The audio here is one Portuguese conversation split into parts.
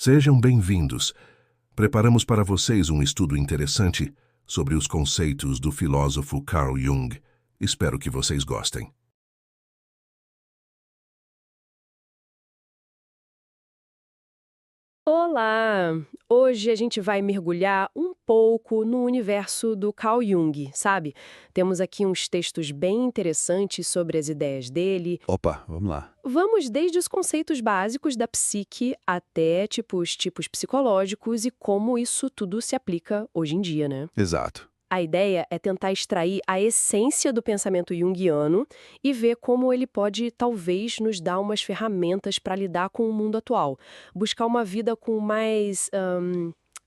Sejam bem-vindos. Preparamos para vocês um estudo interessante sobre os conceitos do filósofo Carl Jung. Espero que vocês gostem. Olá! Hoje a gente vai mergulhar um pouco no universo do Carl Jung, sabe? Temos aqui uns textos bem interessantes sobre as ideias dele. Opa, vamos lá. Vamos desde os conceitos básicos da psique até os tipos psicológicos e como isso tudo se aplica hoje em dia, né? Exato. A ideia é tentar extrair a essência do pensamento junguiano e ver como ele pode, talvez, nos dar umas ferramentas para lidar com o mundo atual. Buscar uma vida com mais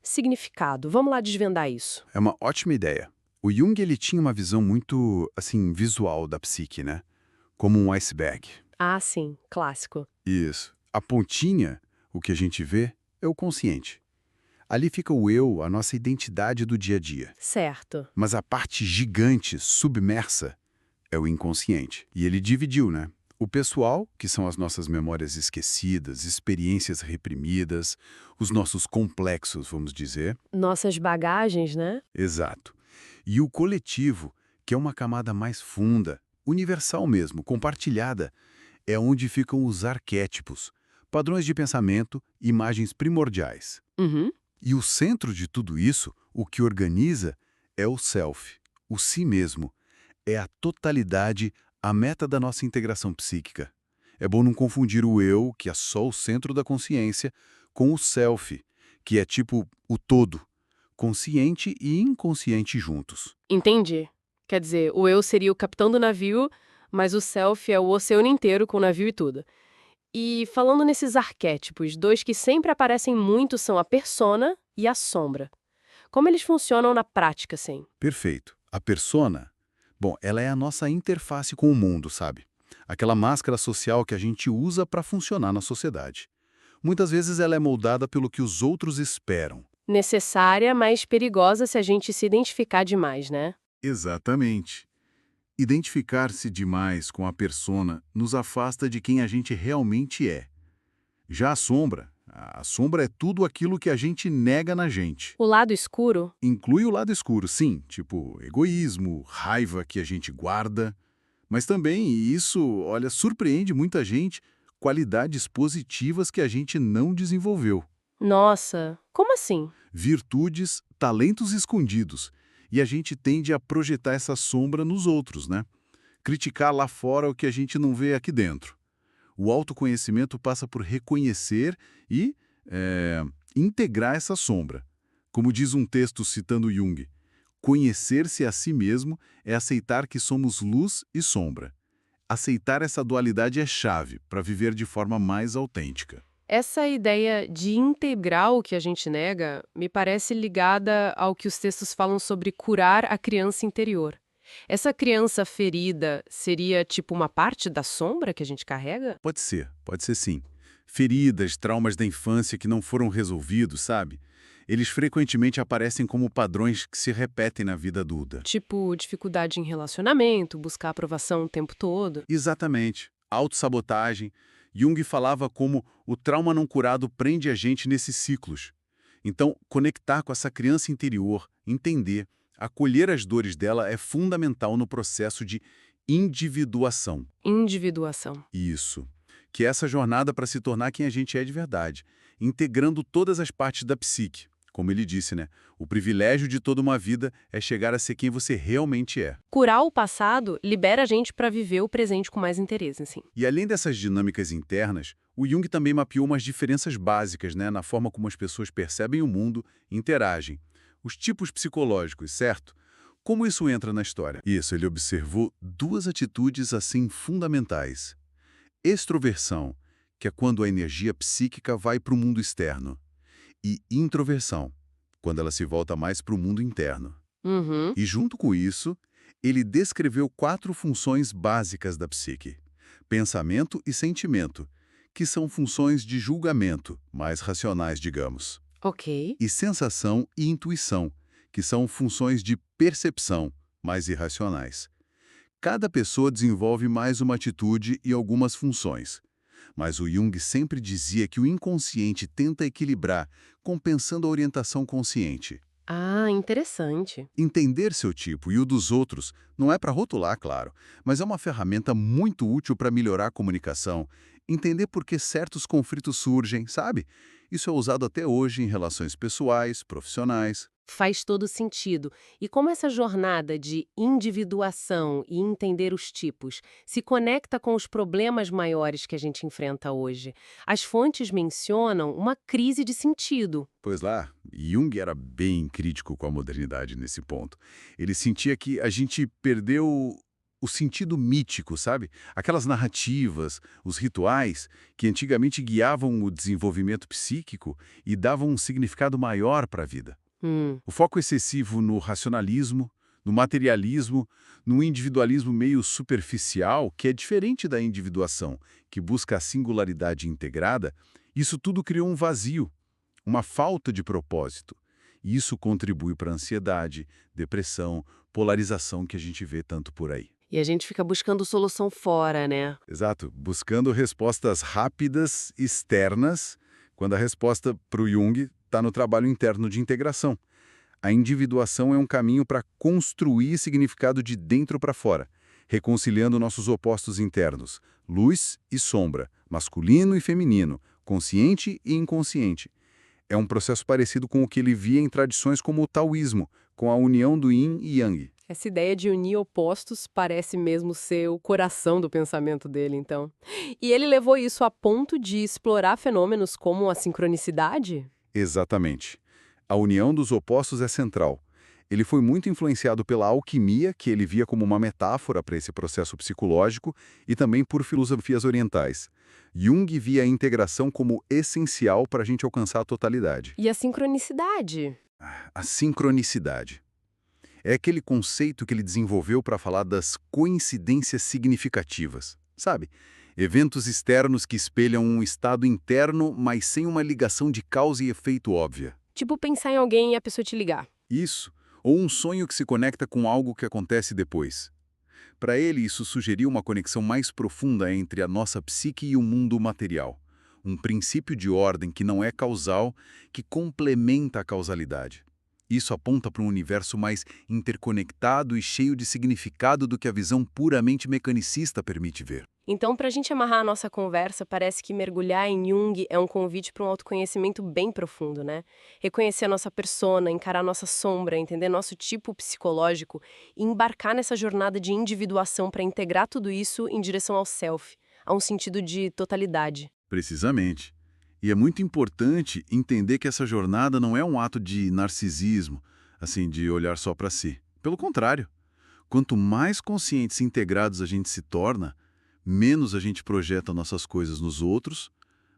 significado. Vamos lá desvendar isso. É uma ótima ideia. O Jung ele tinha uma visão muito, assim, visual da psique, né? Como um iceberg. Ah, sim, clássico. Isso. A pontinha, o que a gente vê, é o consciente. Ali fica o eu, a nossa identidade do dia a dia. Certo. Mas a parte gigante, submersa, é o inconsciente. E ele dividiu, né? O pessoal, que são as nossas memórias esquecidas, experiências reprimidas, os nossos complexos, vamos dizer. Nossas bagagens, né? Exato. E o coletivo, que é uma camada mais funda, universal mesmo, compartilhada, é onde ficam os arquétipos, padrões de pensamento, imagens primordiais. Uhum. E o centro de tudo isso, o que organiza, é o self, o si mesmo. É a totalidade, a meta da nossa integração psíquica. É bom não confundir o eu, que é só o centro da consciência, com o self, que é tipo o todo, consciente e inconsciente juntos. Entendi. Quer dizer, o eu seria o capitão do navio, mas o self é o oceano inteiro com o navio e tudo. E falando nesses arquétipos, dois que sempre aparecem muito são a persona e a sombra. Como eles funcionam na prática, assim? Perfeito. A persona, bom, ela é a nossa interface com o mundo, sabe? Aquela máscara social que a gente usa para funcionar na sociedade. Muitas vezes ela é moldada pelo que os outros esperam. Necessária, mas perigosa se a gente se identificar demais, né? Exatamente. Identificar-se demais com a persona nos afasta de quem a gente realmente é. Já a sombra é tudo aquilo que a gente nega na gente. O lado escuro? Inclui o lado escuro, sim, tipo egoísmo, raiva que a gente guarda, mas também, e isso, olha, surpreende muita gente, qualidades positivas que a gente não desenvolveu. Nossa, como assim? Virtudes, talentos escondidos. E a gente tende a projetar essa sombra nos outros, né? Criticar lá fora o que a gente não vê aqui dentro. O autoconhecimento passa por reconhecer e integrar essa sombra. Como diz um texto citando Jung, conhecer-se a si mesmo é aceitar que somos luz e sombra. Aceitar essa dualidade é chave para viver de forma mais autêntica. Essa ideia de integrar o que a gente nega me parece ligada ao que os textos falam sobre curar a criança interior. Essa criança ferida seria tipo uma parte da sombra que a gente carrega? Pode ser sim. Feridas, traumas da infância que não foram resolvidos, sabe? Eles frequentemente aparecem como padrões que se repetem na vida adulta. Tipo, dificuldade em relacionamento, buscar aprovação o tempo todo. Exatamente. Autossabotagem. Jung falava como o trauma não curado prende a gente nesses ciclos. Então, conectar com essa criança interior, entender, acolher as dores dela é fundamental no processo de individuação. Individuação. Isso. Que é essa jornada para se tornar quem a gente é de verdade, integrando todas as partes da psique. Como ele disse, né? O privilégio de toda uma vida é chegar a ser quem você realmente é. Curar o passado libera a gente para viver o presente com mais interesse, assim. E além dessas dinâmicas internas, o Jung também mapeou umas diferenças básicas, né, na forma como as pessoas percebem o mundo e interagem. Os tipos psicológicos, certo? Como isso entra na história? Isso, ele observou duas atitudes assim fundamentais. Extroversão, que é quando a energia psíquica vai para o mundo externo. E introversão, quando ela se volta mais para o mundo interno. Uhum. E junto com isso, ele descreveu 4 funções básicas da psique. Pensamento e sentimento, que são funções de julgamento, mais racionais, digamos. Ok. E sensação e intuição, que são funções de percepção, mais irracionais. Cada pessoa desenvolve mais uma atitude e algumas funções. Mas o Jung sempre dizia que o inconsciente tenta equilibrar, compensando a orientação consciente. Ah, interessante. Entender seu tipo e o dos outros não é para rotular, claro, mas é uma ferramenta muito útil para melhorar a comunicação, entender por que certos conflitos surgem, sabe? Isso é usado até hoje em relações pessoais, profissionais. Faz todo sentido. E como essa jornada de individuação e entender os tipos se conecta com os problemas maiores que a gente enfrenta hoje? As fontes mencionam uma crise de sentido. Pois lá, Jung era bem crítico com a modernidade nesse ponto. Ele sentia que a gente perdeu o sentido mítico, sabe? Aquelas narrativas, os rituais que antigamente guiavam o desenvolvimento psíquico e davam um significado maior para a vida. O foco excessivo no racionalismo, no materialismo, no individualismo meio superficial, que é diferente da individuação, que busca a singularidade integrada, isso tudo criou um vazio, uma falta de propósito. E isso contribui para a ansiedade, depressão, polarização que a gente vê tanto por aí. E a gente fica buscando solução fora, né? Exato, buscando respostas rápidas, externas, quando a resposta para o Jung está no trabalho interno de integração. A individuação é um caminho para construir significado de dentro para fora, reconciliando nossos opostos internos, luz e sombra, masculino e feminino, consciente e inconsciente. É um processo parecido com o que ele via em tradições como o taoísmo, com a união do yin e yang. Essa ideia de unir opostos parece mesmo ser o coração do pensamento dele, então. E ele levou isso a ponto de explorar fenômenos como a sincronicidade? Exatamente. A união dos opostos é central. Ele foi muito influenciado pela alquimia, que ele via como uma metáfora para esse processo psicológico, e também por filosofias orientais. Jung via a integração como essencial para a gente alcançar a totalidade. E a sincronicidade? A sincronicidade. É aquele conceito que ele desenvolveu para falar das coincidências significativas. Sabe? Eventos externos que espelham um estado interno, mas sem uma ligação de causa e efeito óbvia. Tipo pensar em alguém e a pessoa te ligar. Isso. Ou um sonho que se conecta com algo que acontece depois. Para ele, isso sugeriu uma conexão mais profunda entre a nossa psique e o mundo material. Um princípio de ordem que não é causal, que complementa a causalidade. Isso aponta para um universo mais interconectado e cheio de significado do que a visão puramente mecanicista permite ver. Então, para a gente amarrar a nossa conversa, parece que mergulhar em Jung é um convite para um autoconhecimento bem profundo, né? Reconhecer a nossa persona, encarar a nossa sombra, entender nosso tipo psicológico e embarcar nessa jornada de individuação para integrar tudo isso em direção ao self, a um sentido de totalidade. Precisamente. E é muito importante entender que essa jornada não é um ato de narcisismo, assim, de olhar só para si. Pelo contrário, quanto mais conscientes e integrados a gente se torna, menos a gente projeta nossas coisas nos outros,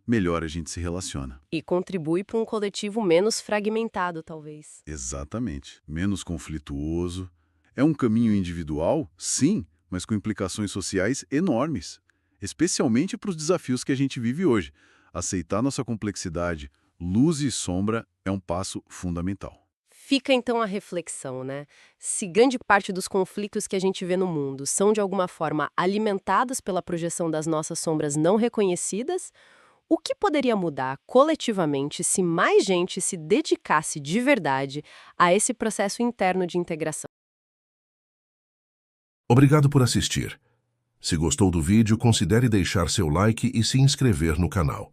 melhor a gente se relaciona. E contribui para um coletivo menos fragmentado, talvez. Exatamente. Menos conflituoso. É um caminho individual? Sim, mas com implicações sociais enormes. Especialmente para os desafios que a gente vive hoje. Aceitar nossa complexidade, luz e sombra, é um passo fundamental. Fica então a reflexão, né? Se grande parte dos conflitos que a gente vê no mundo são de alguma forma alimentados pela projeção das nossas sombras não reconhecidas, o que poderia mudar coletivamente se mais gente se dedicasse de verdade a esse processo interno de integração? Obrigado por assistir. Se gostou do vídeo, considere deixar seu like e se inscrever no canal.